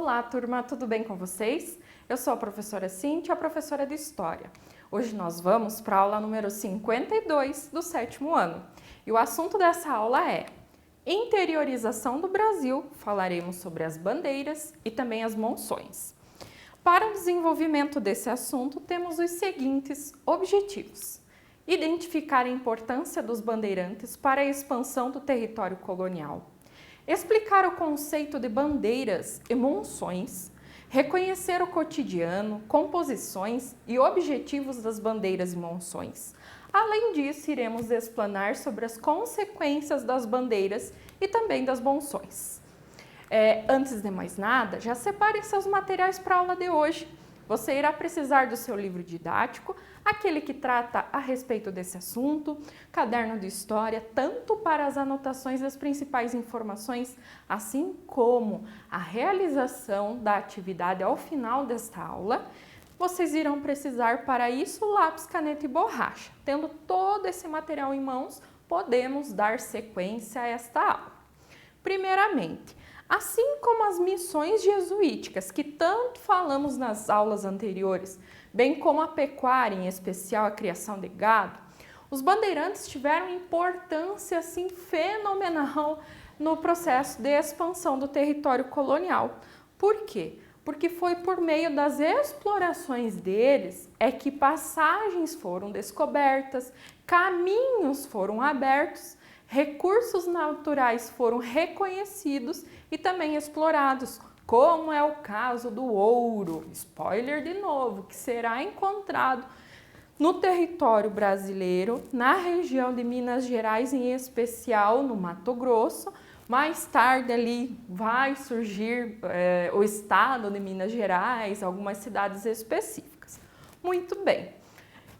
Olá, turma, tudo bem com vocês? Eu sou a professora Cíntia, professora de História. Hoje nós vamos para a aula número 52 do 7º ano. E o assunto dessa aula é interiorização do Brasil. Falaremos sobre as bandeiras e também as monções. Para o desenvolvimento desse assunto, temos os seguintes objetivos: identificar a importância dos bandeirantes para a expansão do território colonial, explicar o conceito de bandeiras e monções, reconhecer o cotidiano, composições e objetivos das bandeiras e monções. Além disso, iremos explanar sobre as consequências das bandeiras e também das monções. Antes de mais nada, já separe seus materiais para a aula de hoje. Você irá precisar do seu livro didático, aquele que trata a respeito desse assunto, caderno de história, tanto para as anotações das principais informações, assim como a realização da atividade ao final desta aula. Vocês irão precisar para isso lápis, caneta e borracha. Tendo todo esse material em mãos, podemos dar sequência a esta aula. Primeiramente, assim como as missões jesuíticas, que tanto falamos nas aulas anteriores, bem como a pecuária, em especial a criação de gado, os bandeirantes tiveram importância assim, fenomenal no processo de expansão do território colonial. Por quê? Porque foi por meio das explorações deles é que passagens foram descobertas, caminhos foram abertos, recursos naturais foram reconhecidos e também explorados, como é o caso do ouro, spoiler de novo, que será encontrado no território brasileiro, na região de Minas Gerais, em especial no Mato Grosso. Mais tarde ali vai surgir o estado de Minas Gerais, algumas cidades específicas. Muito bem.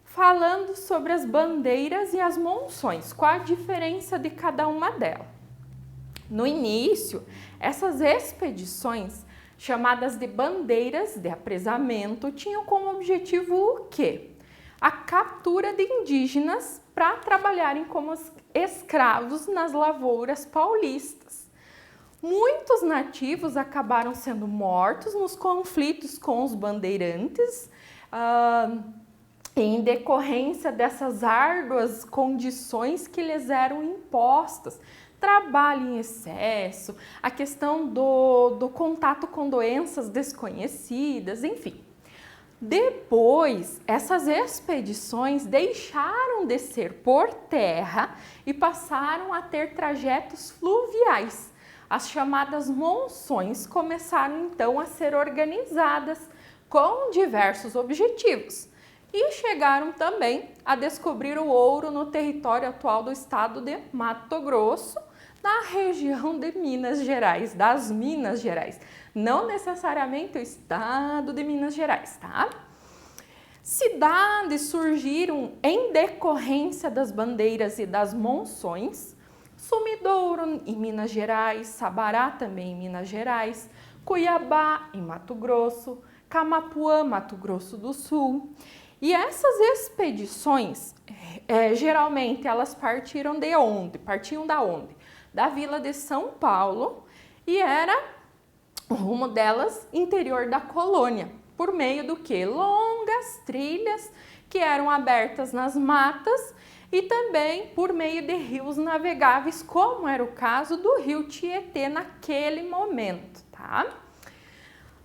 Falando sobre as bandeiras e as monções, qual a diferença de cada uma delas? No início, essas expedições, chamadas de bandeiras de apresamento, tinham como objetivo o quê? A captura de indígenas para trabalharem como escravos nas lavouras paulistas. Muitos nativos acabaram sendo mortos nos conflitos com os bandeirantes, em decorrência dessas árduas condições que lhes eram impostas. Trabalho em excesso, a questão do contato com doenças desconhecidas, enfim. Depois, essas expedições deixaram de ser por terra e passaram a ter trajetos fluviais. As chamadas monções começaram então a ser organizadas com diversos objetivos. E chegaram também a descobrir o ouro no território atual do estado de Mato Grosso, na região de Minas Gerais, das Minas Gerais. Não necessariamente o estado de Minas Gerais, tá? Cidades surgiram em decorrência das bandeiras e das monções. Sumidouro, em Minas Gerais, Sabará, também em Minas Gerais, Cuiabá, em Mato Grosso, Camapuã, Mato Grosso do Sul. E essas expedições, geralmente, elas partiram de onde? Partiam da onde? Da Vila de São Paulo, e era o rumo delas interior da colônia, por meio do que? Longas trilhas que eram abertas nas matas e também por meio de rios navegáveis, como era o caso do rio Tietê naquele momento, tá?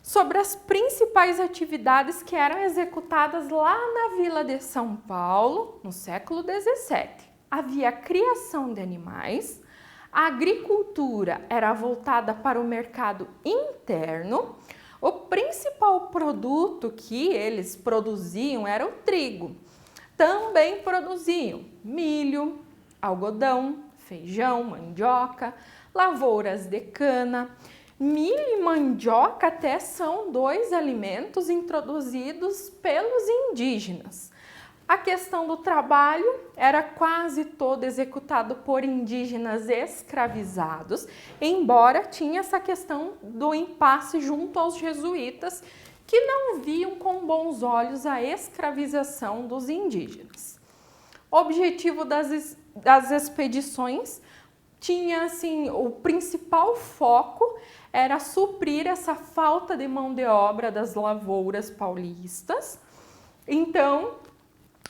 Sobre as principais atividades que eram executadas lá na Vila de São Paulo, no século XVII. Havia a criação de animais, a agricultura era voltada para o mercado interno, o principal produto que eles produziam era o trigo. Também produziam milho, algodão, feijão, mandioca, lavouras de cana. Milho e mandioca até são 2 alimentos introduzidos pelos indígenas. A questão do trabalho era quase todo executado por indígenas escravizados, embora tinha essa questão do impasse junto aos jesuítas, que não viam com bons olhos a escravização dos indígenas. O objetivo das expedições tinha assim, o principal foco era suprir essa falta de mão de obra das lavouras paulistas. Então,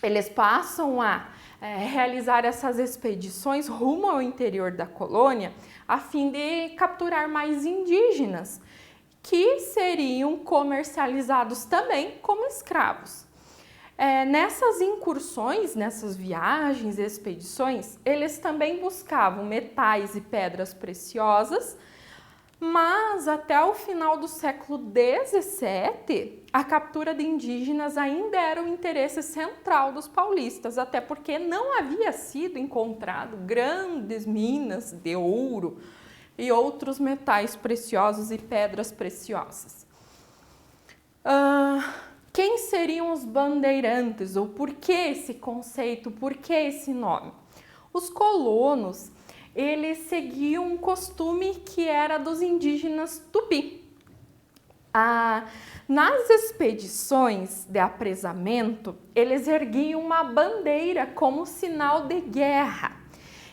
eles passam a realizar essas expedições rumo ao interior da colônia a fim de capturar mais indígenas, que seriam comercializados também como escravos. Nessas incursões, nessas viagens e expedições, eles também buscavam metais e pedras preciosas, mas até o final do século XVII, a captura de indígenas ainda era o interesse central dos paulistas, até porque não havia sido encontrado grandes minas de ouro e outros metais preciosos e pedras preciosas. Quem seriam os bandeirantes? Ou por que esse conceito? Por que esse nome? Os colonos, eles seguiam um costume que era dos indígenas tupi. Nas expedições de apresamento, eles erguiam uma bandeira como sinal de guerra.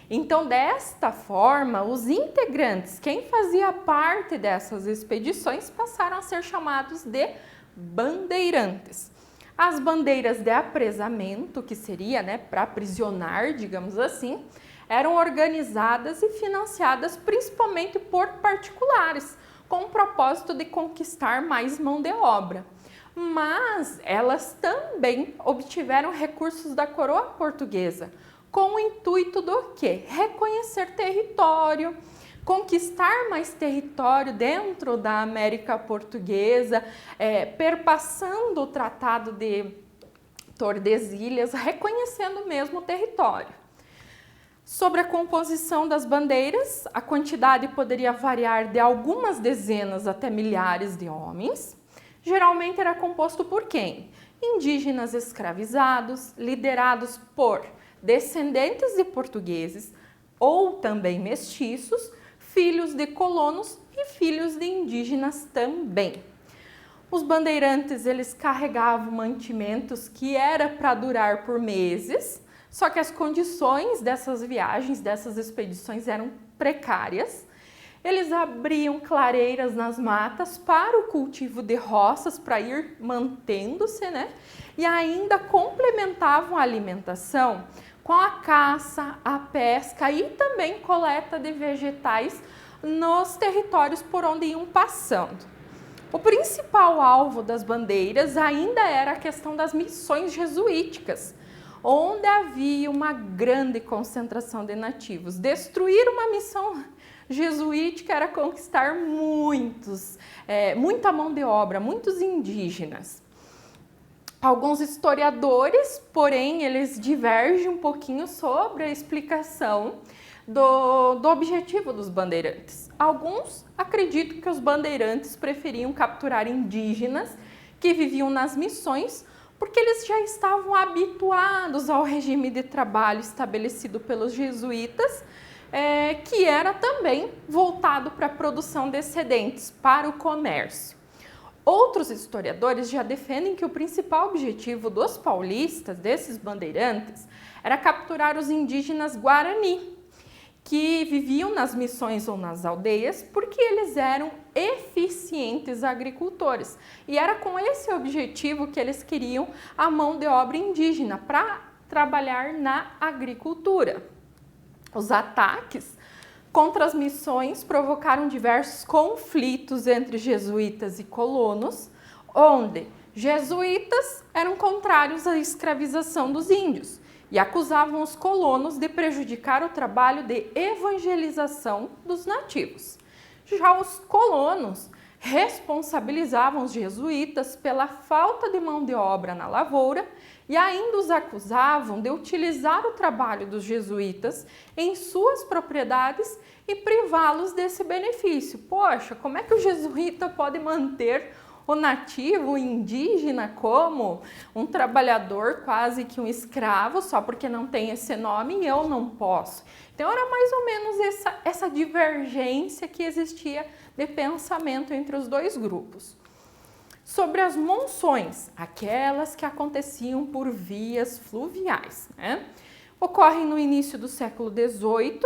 Então, desta forma, os integrantes, quem fazia parte dessas expedições, passaram a ser chamados de bandeirantes. As bandeiras de apresamento, que seria, para aprisionar, digamos assim, eram organizadas e financiadas principalmente por particulares, com o propósito de conquistar mais mão de obra. Mas elas também obtiveram recursos da coroa portuguesa, com o intuito do quê? Reconhecer território, conquistar mais território dentro da América Portuguesa, perpassando o Tratado de Tordesilhas, reconhecendo mesmo o território. Sobre a composição das bandeiras, a quantidade poderia variar de algumas dezenas até milhares de homens. Geralmente era composto por quem? Indígenas escravizados, liderados por descendentes de portugueses ou também mestiços, filhos de colonos e filhos de indígenas também. Os bandeirantes, eles carregavam mantimentos que era para durar por meses, só que as condições dessas viagens, dessas expedições eram precárias. Eles abriam clareiras nas matas para o cultivo de roças, para ir mantendo-se, E ainda complementavam a alimentação com a caça, a pesca e também coleta de vegetais nos territórios por onde iam passando. O principal alvo das bandeiras ainda era a questão das missões jesuíticas, onde havia uma grande concentração de nativos. Destruir uma missão jesuítica era conquistar muita mão de obra, muitos indígenas. Alguns historiadores, porém, eles divergem um pouquinho sobre a explicação do objetivo dos bandeirantes. Alguns acreditam que os bandeirantes preferiam capturar indígenas que viviam nas missões porque eles já estavam habituados ao regime de trabalho estabelecido pelos jesuítas, que era também voltado para a produção de excedentes, para o comércio. Outros historiadores já defendem que o principal objetivo dos paulistas, desses bandeirantes, era capturar os indígenas Guarani, que viviam nas missões ou nas aldeias porque eles eram eficientes agricultores. E era com esse objetivo que eles queriam a mão de obra indígena para trabalhar na agricultura. Os ataques contra as missões provocaram diversos conflitos entre jesuítas e colonos, onde jesuítas eram contrários à escravização dos índios e acusavam os colonos de prejudicar o trabalho de evangelização dos nativos. Já os colonos responsabilizavam os jesuítas pela falta de mão de obra na lavoura e ainda os acusavam de utilizar o trabalho dos jesuítas em suas propriedades e privá-los desse benefício. Poxa, como é que o jesuíta pode manter o nativo, o indígena, como um trabalhador, quase que um escravo, só porque não tem esse nome e eu não posso? Então era mais ou menos essa divergência que existia de pensamento entre os dois grupos. Sobre as monções, aquelas que aconteciam por vias fluviais, ocorrem no início do século XVIII.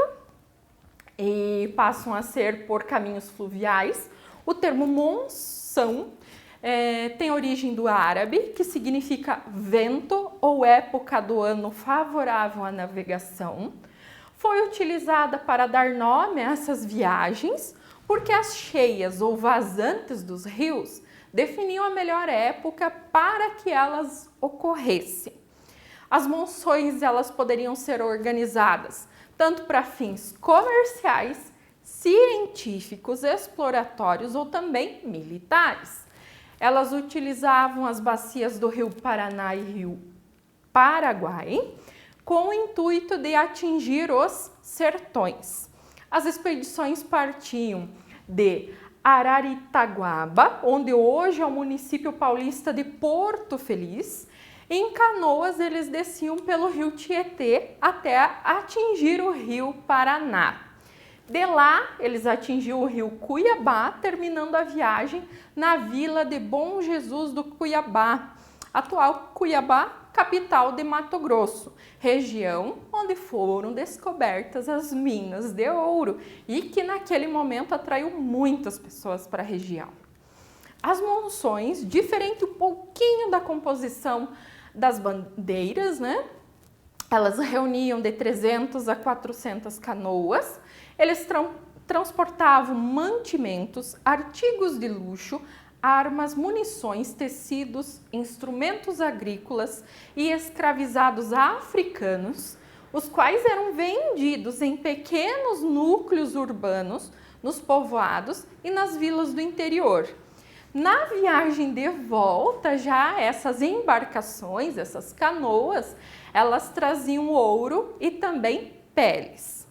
e passam a ser por caminhos fluviais. O termo monção tem origem do árabe, que significa vento ou época do ano favorável à navegação. Foi utilizada para dar nome a essas viagens, porque as cheias ou vazantes dos rios definiam a melhor época para que elas ocorressem. As monções elas poderiam ser organizadas tanto para fins comerciais, científicos, exploratórios ou também militares. Elas utilizavam as bacias do Rio Paraná e Rio Paraguai com o intuito de atingir os sertões. As expedições partiam de Araritaguaba, onde hoje é o município paulista de Porto Feliz. Em canoas, eles desciam pelo rio Tietê até atingir o rio Paraná. De lá, eles atingiam o rio Cuiabá, terminando a viagem na vila de Bom Jesus do Cuiabá, atual Cuiabá, capital de Mato Grosso, região onde foram descobertas as minas de ouro e que naquele momento atraiu muitas pessoas para a região. As monções, diferente um pouquinho da composição das bandeiras, né? Elas reuniam de 300 a 400 canoas, eles transportavam mantimentos, artigos de luxo, armas, munições, tecidos, instrumentos agrícolas e escravizados africanos, os quais eram vendidos em pequenos núcleos urbanos, nos povoados e nas vilas do interior. Na viagem de volta, já essas embarcações, essas canoas, elas traziam ouro e também peles.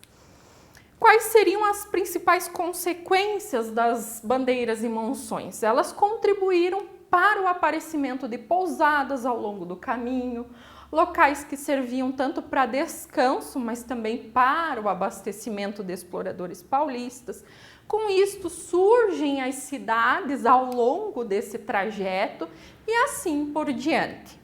Quais seriam as principais consequências das bandeiras e monções? Elas contribuíram para o aparecimento de pousadas ao longo do caminho, locais que serviam tanto para descanso, mas também para o abastecimento de exploradores paulistas. Com isto surgem as cidades ao longo desse trajeto e assim por diante.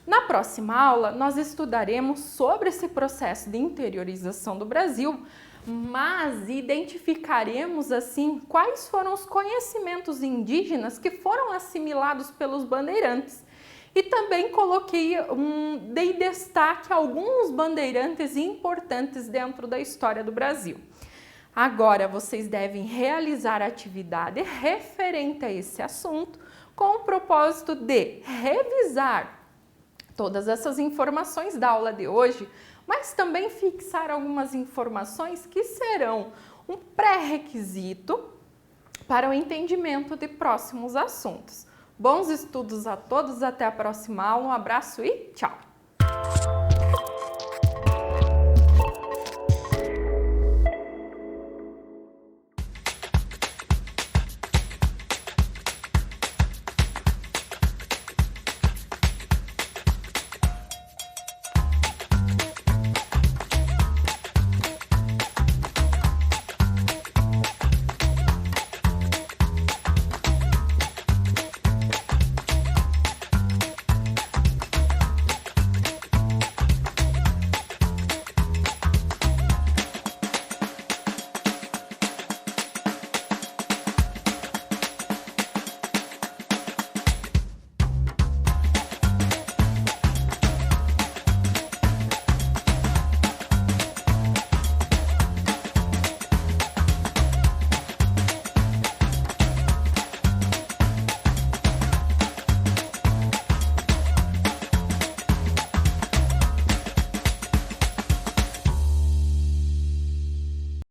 Na próxima aula, nós estudaremos sobre esse processo de interiorização do Brasil, mas identificaremos assim quais foram os conhecimentos indígenas que foram assimilados pelos bandeirantes. E também dei destaque a alguns bandeirantes importantes dentro da história do Brasil. Agora vocês devem realizar a atividade referente a esse assunto com o propósito de revisar todas essas informações da aula de hoje, mas também fixar algumas informações que serão um pré-requisito para o entendimento de próximos assuntos. Bons estudos a todos, até a próxima aula, um abraço e tchau!